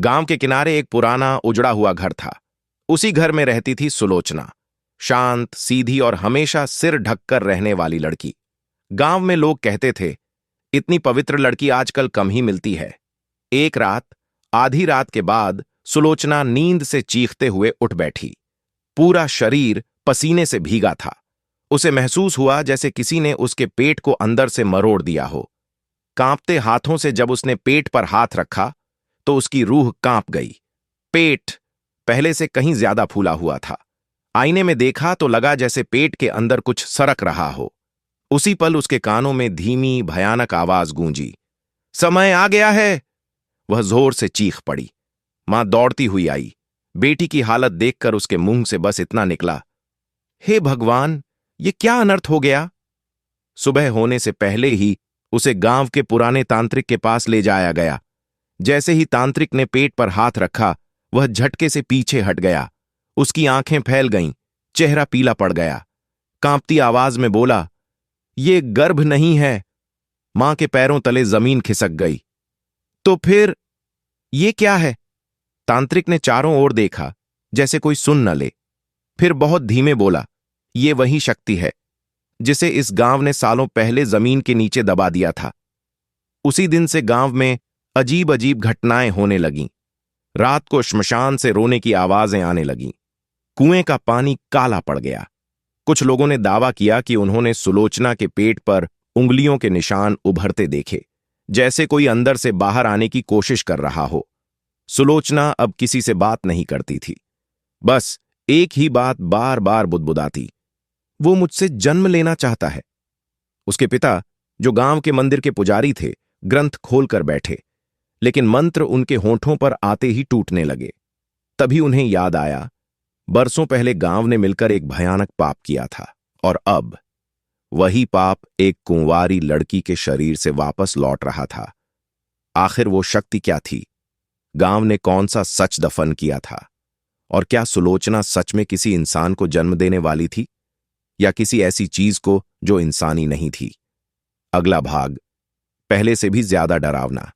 गांव के किनारे एक पुराना उजड़ा हुआ घर था। उसी घर में रहती थी सुलोचना, शांत, सीधी और हमेशा सिर ढककर रहने वाली लड़की। गांव में लोग कहते थे, इतनी पवित्र लड़की आजकल कम ही मिलती है। एक रात, आधी रात के बाद सुलोचना नींद से चीखते हुए उठ बैठी। पूरा शरीर पसीने से भीगा था। उसे महसूस हुआ जैसे किसी ने उसके पेट को अंदर से मरोड़ दिया हो। कांपते हाथों से जब उसने पेट पर हाथ रखा तो उसकी रूह कांप गई। पेट पहले से कहीं ज्यादा फूला हुआ था। आईने में देखा तो लगा जैसे पेट के अंदर कुछ सरक रहा हो। उसी पल उसके कानों में धीमी भयानक आवाज गूंजी, समय आ गया है। वह जोर से चीख पड़ी। मां दौड़ती हुई आई। बेटी की हालत देखकर उसके मुंह से बस इतना निकला, हे भगवान, ये क्या अनर्थ हो गया। सुबह होने से पहले ही उसे गांव के पुराने तांत्रिक के पास ले जाया गया। जैसे ही तांत्रिक ने पेट पर हाथ रखा, वह झटके से पीछे हट गया। उसकी आंखें फैल गईं, चेहरा पीला पड़ गया। कांपती आवाज में बोला, ये गर्भ नहीं है। मां के पैरों तले जमीन खिसक गई। तो फिर ये क्या है? तांत्रिक ने चारों ओर देखा, जैसे कोई सुन न ले। फिर बहुत धीमे बोला, ये वही शक्ति है जिसे इस गांव ने सालों पहले जमीन के नीचे दबा दिया था। उसी दिन से गांव में अजीब अजीब घटनाएं होने लगीं। रात को श्मशान से रोने की आवाजें आने लगीं। कुएं का पानी काला पड़ गया। कुछ लोगों ने दावा किया कि उन्होंने सुलोचना के पेट पर उंगलियों के निशान उभरते देखे, जैसे कोई अंदर से बाहर आने की कोशिश कर रहा हो। सुलोचना अब किसी से बात नहीं करती थी। बस एक ही बात बार बार बुदबुदाती, वो मुझसे जन्म लेना चाहता है। उसके पिता, जो गांव के मंदिर के पुजारी थे, ग्रंथ खोलकर बैठे, लेकिन मंत्र उनके होठों पर आते ही टूटने लगे। तभी उन्हें याद आया, बरसों पहले गांव ने मिलकर एक भयानक पाप किया था, और अब वही पाप एक कुंवारी लड़की के शरीर से वापस लौट रहा था। आखिर वो शक्ति क्या थी? गांव ने कौन सा सच दफन किया था? और क्या सुलोचना सच में किसी इंसान को जन्म देने वाली थी, या किसी ऐसी चीज को जो इंसानी नहीं थी? अगला भाग पहले से भी ज्यादा डरावना।